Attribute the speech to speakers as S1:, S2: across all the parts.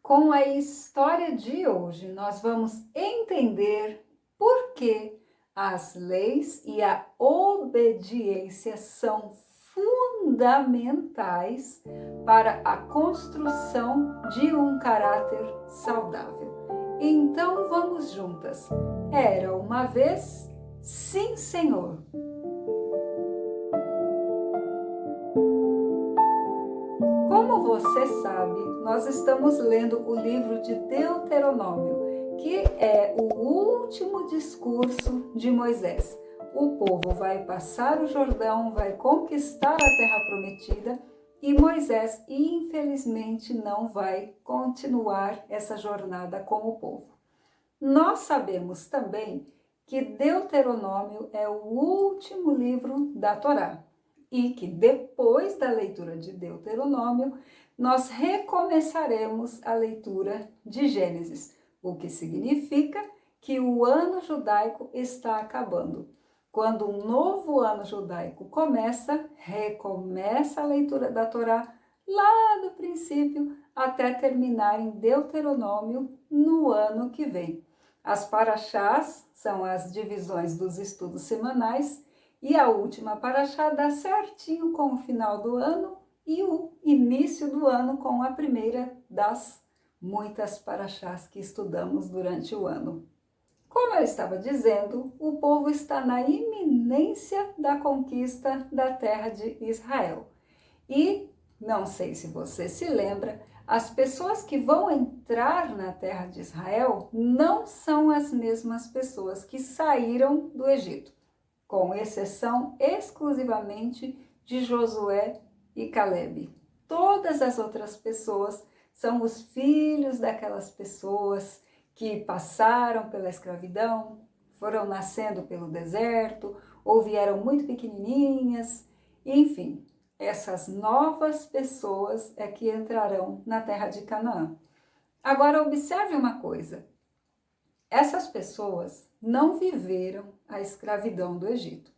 S1: Com a história de hoje, nós vamos entender por que as leis e a obediência são fundamentais para a construção de um caráter saudável. Então vamos juntas. Era uma vez, sim, Senhor. Como você sabe, nós estamos lendo o livro de Deuteronômio, que é o último discurso de Moisés. O povo vai passar o Jordão, vai conquistar a terra prometida e Moisés, infelizmente, não vai continuar essa jornada com o povo. Nós sabemos também que Deuteronômio é o último livro da Torá e que depois da leitura de Deuteronômio, nós recomeçaremos a leitura de Gênesis, o que significa que o ano judaico está acabando. Quando um novo ano judaico começa, recomeça a leitura da Torá lá do princípio até terminar em Deuteronômio no ano que vem. As paraxás são as divisões dos estudos semanais e a última paraxá dá certinho com o final do ano e o início do ano com a primeira das muitas paraxás que estudamos durante o ano. Como eu estava dizendo, o povo está na iminência da conquista da terra de Israel. E, não sei se você se lembra, as pessoas que vão entrar na terra de Israel não são as mesmas pessoas que saíram do Egito, com exceção exclusivamente de Josué e Calebe. Todas as outras pessoas são os filhos daquelas pessoas que passaram pela escravidão, foram nascendo pelo deserto, ou vieram muito pequenininhas, enfim. Essas novas pessoas é que entrarão na terra de Canaã. Agora, observe uma coisa. Essas pessoas não viveram a escravidão do Egito.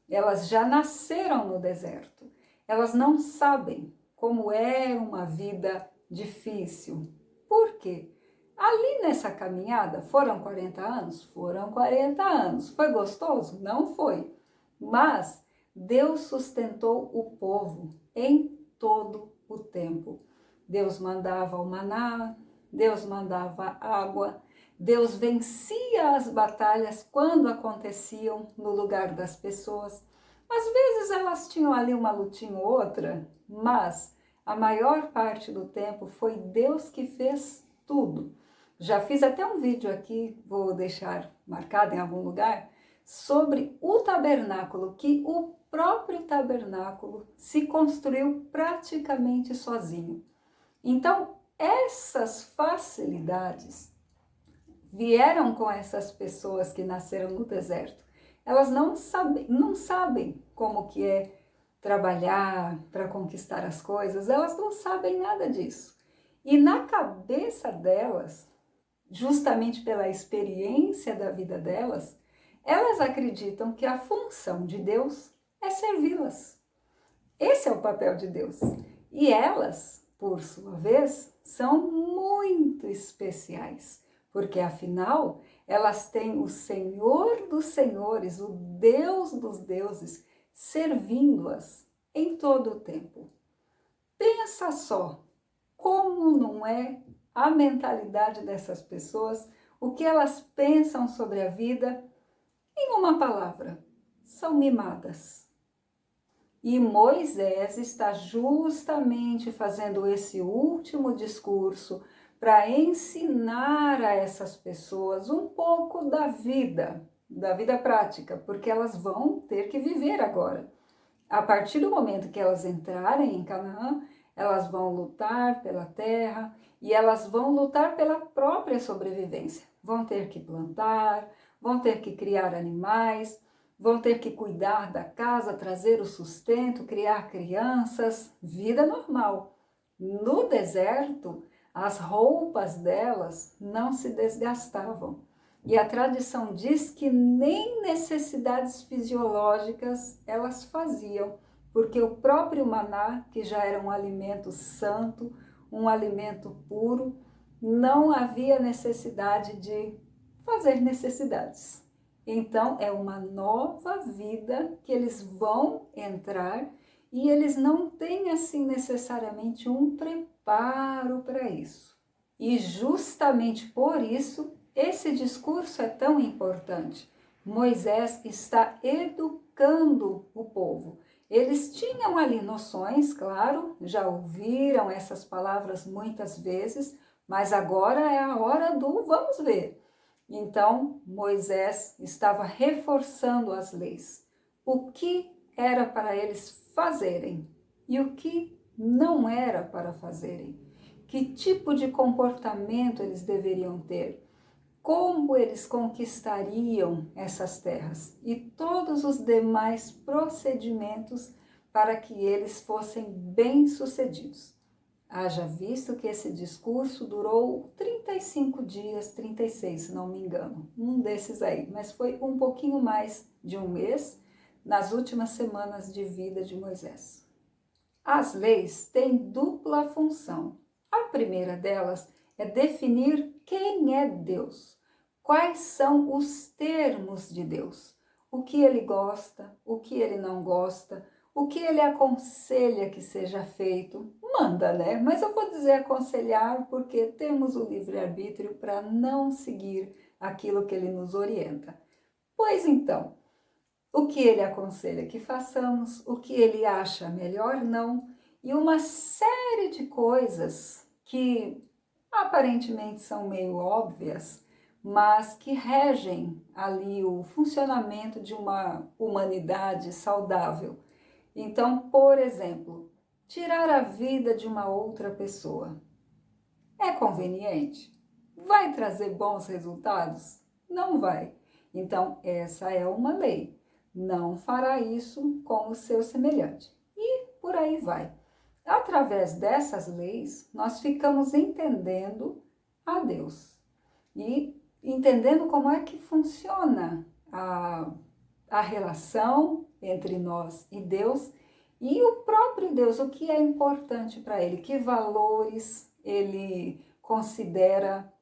S1: Elas já nasceram no deserto. Elas não sabem como é uma vida difícil. Por quê? Ali nessa caminhada, foram 40 anos? Foram 40 anos. Foi gostoso? Não foi. Mas Deus sustentou o povo em todo o tempo. Deus mandava o maná, Deus mandava água, Deus vencia as batalhas quando aconteciam no lugar das pessoas. Às vezes elas tinham ali uma lutinha ou outra, mas a maior parte do tempo foi Deus que fez tudo. Já fiz até um vídeo aqui, vou deixar marcado em algum lugar, sobre o tabernáculo, que o próprio tabernáculo se construiu praticamente sozinho. Então, essas facilidades vieram com essas pessoas que nasceram no deserto. Elas não sabem como que é trabalhar para conquistar as coisas, elas não sabem nada disso. E na cabeça delas, justamente pela experiência da vida delas, elas acreditam que a função de Deus é servi-las. Esse é o papel de Deus. E elas, por sua vez, são muito especiais, porque afinal elas têm o Senhor dos Senhores, o Deus dos deuses, servindo-as em todo o tempo. Pensa só como não é a mentalidade dessas pessoas, o que elas pensam sobre a vida. Em uma palavra, são mimadas. E Moisés está justamente fazendo esse último discurso para ensinar a essas pessoas um pouco da vida prática, porque elas vão ter que viver agora. A partir do momento que elas entrarem em Canaã, elas vão lutar pela terra e elas vão lutar pela própria sobrevivência. Vão ter que plantar, vão ter que criar animais, vão ter que cuidar da casa, trazer o sustento, criar crianças, vida normal. No deserto, as roupas delas não se desgastavam. E a tradição diz que nem necessidades fisiológicas elas faziam, porque o próprio maná, que já era um alimento santo, um alimento puro, não havia necessidade de fazer necessidades. Então, é uma nova vida que eles vão entrar e eles não têm, assim, necessariamente um preparo para isso. E justamente por isso, esse discurso é tão importante. Moisés está educando o povo. Eles tinham ali noções, claro, já ouviram essas palavras muitas vezes, mas agora é a hora do vamos ver. Então, Moisés estava reforçando as leis. O que era para eles fazerem e o que não era para fazerem. Que tipo de comportamento eles deveriam ter. Como eles conquistariam essas terras e todos os demais procedimentos para que eles fossem bem-sucedidos. Haja visto que esse discurso durou 35 dias, 36, se não me engano, um desses aí, mas foi um pouquinho mais de um mês, nas últimas semanas de vida de Moisés. As leis têm dupla função. A primeira delas é definir quem é Deus, quais são os termos de Deus, o que ele gosta, o que ele não gosta, o que ele aconselha que seja feito. Manda, né? Mas eu vou dizer aconselhar porque temos o livre-arbítrio para não seguir aquilo que ele nos orienta. Pois então, o que ele aconselha que façamos, o que ele acha melhor não, e uma série de coisas que aparentemente são meio óbvias, mas que regem ali o funcionamento de uma humanidade saudável. Então, por exemplo, tirar a vida de uma outra pessoa é conveniente? Vai trazer bons resultados? Não vai. Então, essa é uma lei. Não fará isso com o seu semelhante. E por aí vai. Através dessas leis, nós ficamos entendendo a Deus e entendendo como é que funciona a relação entre nós e Deus e o próprio Deus, o que é importante para ele, que valores ele considera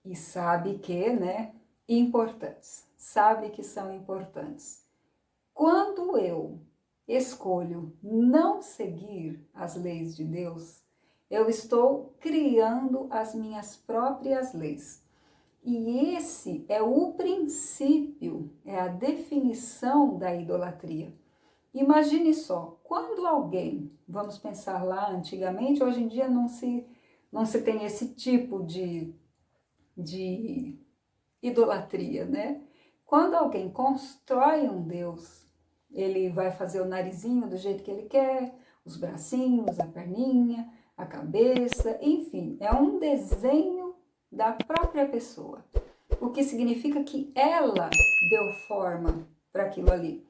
S1: e sabe que, né, importantes, sabe que são importantes. Quando eu escolho não seguir as leis de Deus, eu estou criando as minhas próprias leis. E esse é o princípio, é a definição da idolatria. Imagine só, quando alguém, vamos pensar lá antigamente, hoje em dia não se tem esse tipo de idolatria, né? Quando alguém constrói um Deus, ele vai fazer o narizinho do jeito que ele quer, os bracinhos, a perninha, a cabeça, enfim, é um desenho da própria pessoa. O que significa que ela deu forma para aquilo ali.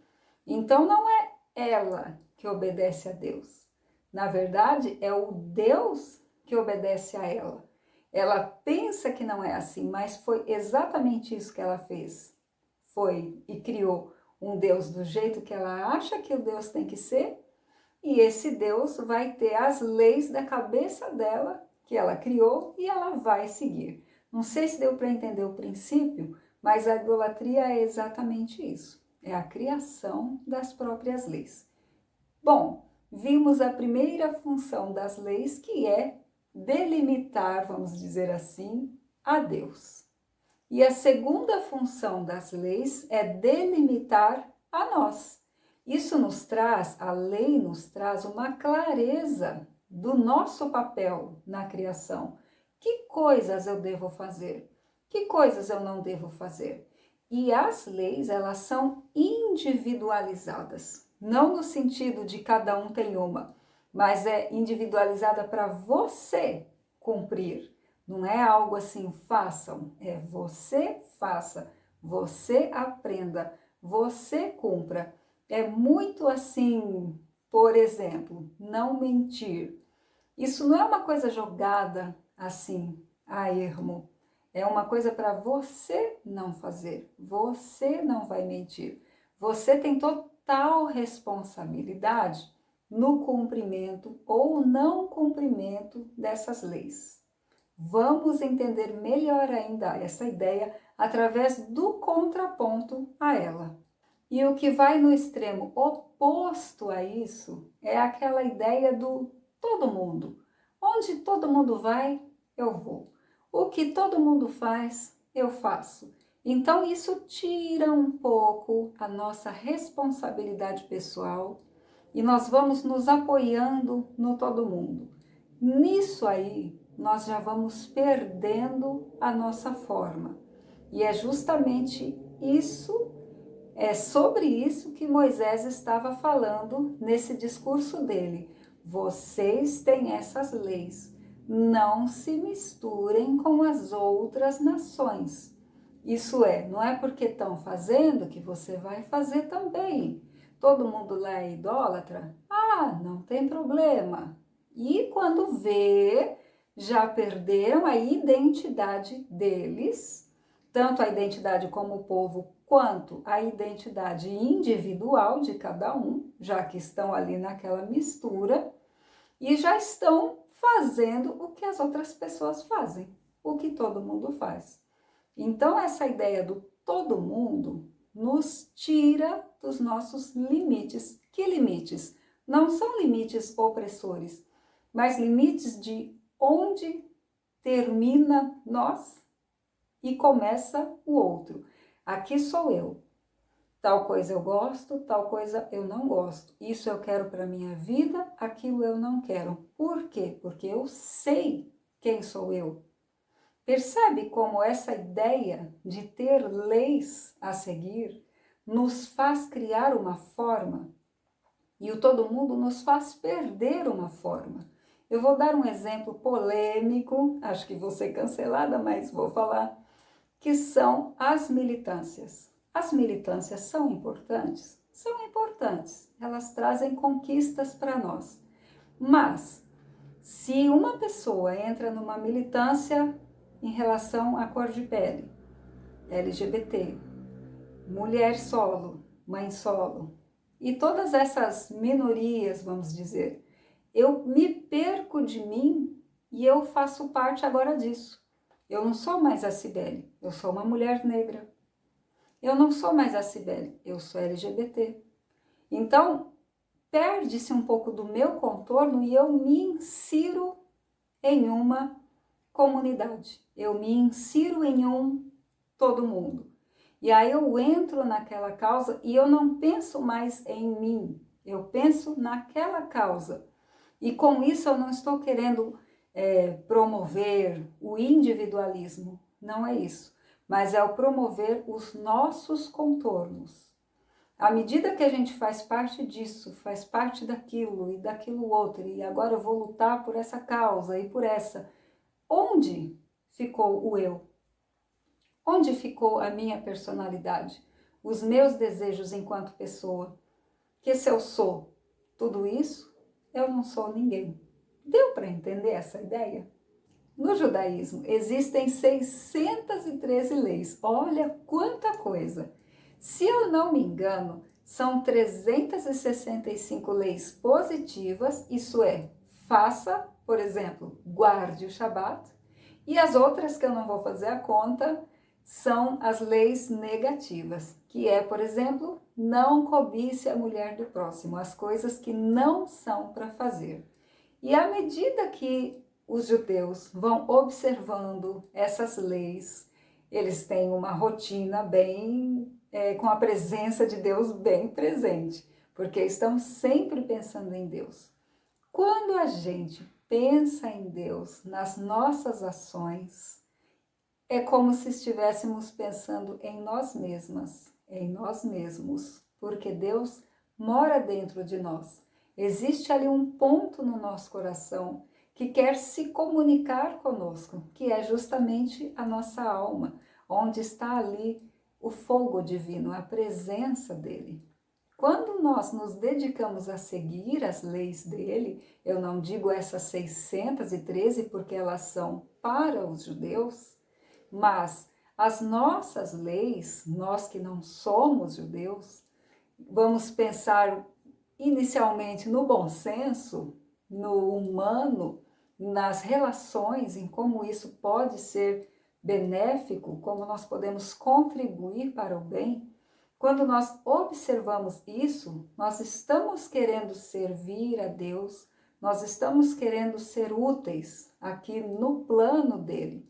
S1: Então não é ela que obedece a Deus. Na verdade, é o Deus que obedece a ela. Ela pensa que não é assim, mas foi exatamente isso que ela fez. Foi e criou um Deus do jeito que ela acha que o Deus tem que ser, e esse Deus vai ter as leis da cabeça dela, que ela criou, e ela vai seguir. Não sei se deu para entender o princípio, mas a idolatria é exatamente isso. É a criação das próprias leis. Bom, vimos a primeira função das leis, que é delimitar, vamos dizer assim, a Deus. E a segunda função das leis é delimitar a nós. Isso nos traz, a lei nos traz uma clareza do nosso papel na criação. Que coisas eu devo fazer? Que coisas eu não devo fazer? E as leis, elas são individualizadas. Não no sentido de cada um tem uma, mas é individualizada para você cumprir. Não é algo assim, façam, é você faça, você aprenda, você cumpra. É muito assim, por exemplo, não mentir. Isso não é uma coisa jogada assim, a ermo. É uma coisa para você não fazer. Você não vai mentir. Você tem total responsabilidade no cumprimento ou não cumprimento dessas leis. Vamos entender melhor ainda essa ideia através do contraponto a ela. E o que vai no extremo oposto a isso é aquela ideia do todo mundo. Onde todo mundo vai, eu vou. O que todo mundo faz, eu faço. Então isso tira um pouco a nossa responsabilidade pessoal e nós vamos nos apoiando no todo mundo. Nisso aí, nós já vamos perdendo a nossa forma. E é justamente isso, é sobre isso que Moisés estava falando nesse discurso dele. Vocês têm essas leis, não se misturem com as outras nações. Isso é, não é porque estão fazendo que você vai fazer também. Todo mundo lá é idólatra? Ah, não tem problema. E quando vê, já perderam a identidade deles, tanto a identidade como povo, quanto a identidade individual de cada um, já que estão ali naquela mistura, e já estão fazendo o que as outras pessoas fazem, o que todo mundo faz. Então, essa ideia do todo mundo nos tira dos nossos limites. Que limites? Não são limites opressores, mas limites de onde termina nós e começa o outro. Aqui sou eu. Tal coisa eu gosto, tal coisa eu não gosto. Isso eu quero para minha vida, aquilo eu não quero. Por quê? Porque eu sei quem sou eu. Percebe como essa ideia de ter leis a seguir nos faz criar uma forma e o todo mundo nos faz perder uma forma. Eu vou dar um exemplo polêmico, acho que vou ser cancelada, mas vou falar, que são as militâncias. As militâncias são importantes? São importantes, elas trazem conquistas para nós. Mas, se uma pessoa entra numa militância em relação à cor de pele, LGBT, mulher solo, mãe solo, e todas essas minorias, vamos dizer, eu me perco de mim e eu faço parte agora disso. Eu não sou mais a Cibele, eu sou uma mulher negra. Eu não sou mais a Cibele, eu sou LGBT. Então, perde-se um pouco do meu contorno e eu me insiro em uma comunidade. Eu me insiro em um todo mundo. E aí eu entro naquela causa e eu não penso mais em mim. Eu penso naquela causa. E com isso eu não estou querendo promover o individualismo. Não é isso. Mas é o promover os nossos contornos. À medida que a gente faz parte disso, faz parte daquilo e daquilo outro, e agora eu vou lutar por essa causa e por essa, onde ficou o eu? Onde ficou a minha personalidade? Os meus desejos enquanto pessoa? Que se eu sou tudo isso, eu não sou ninguém. Deu para entender essa ideia? No judaísmo existem 613 leis. Olha quanta coisa! Se eu não me engano, são 365 leis positivas, isso é, faça, por exemplo, guarde o Shabat, e as outras que eu não vou fazer a conta são as leis negativas, que é, por exemplo, não cobice a mulher do próximo, as coisas que não são para fazer. E à medida que os judeus vão observando essas leis, eles têm uma rotina bem, com a presença de Deus bem presente, porque estão sempre pensando em Deus. Quando a gente pensa em Deus nas nossas ações, é como se estivéssemos pensando em nós mesmas, em nós mesmos, porque Deus mora dentro de nós. Existe ali um ponto no nosso coração que quer se comunicar conosco, que é justamente a nossa alma, onde está ali o fogo divino, a presença dele. Quando nós nos dedicamos a seguir as leis dele, eu não digo essas 613 porque elas são para os judeus, mas as nossas leis, nós que não somos judeus, vamos pensar inicialmente no bom senso, no humano, nas relações, em como isso pode ser benéfico, como nós podemos contribuir para o bem, quando nós observamos isso, nós estamos querendo servir a Deus, nós estamos querendo ser úteis aqui no plano dele.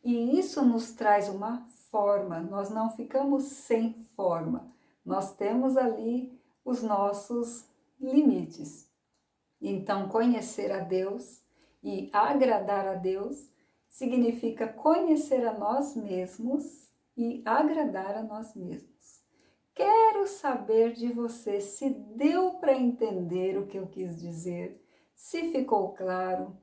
S1: E isso nos traz uma forma, nós não ficamos sem forma, nós temos ali os nossos limites. Então, conhecer a Deus e agradar a Deus significa conhecer a nós mesmos e agradar a nós mesmos. Quero saber de você se deu para entender o que eu quis dizer, se ficou claro,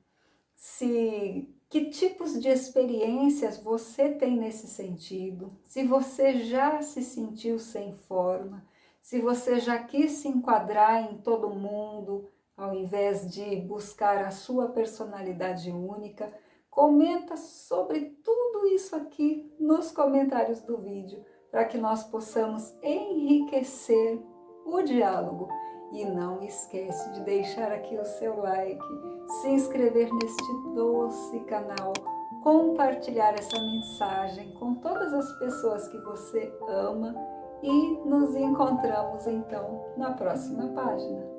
S1: que tipos de experiências você tem nesse sentido, se você já se sentiu sem forma, se você já quis se enquadrar em todo mundo, ao invés de buscar a sua personalidade única. Comenta sobre tudo isso aqui nos comentários do vídeo, para que nós possamos enriquecer o diálogo. E não esquece de deixar aqui o seu like, se inscrever neste doce canal, compartilhar essa mensagem com todas as pessoas que você ama e nos encontramos então na próxima página.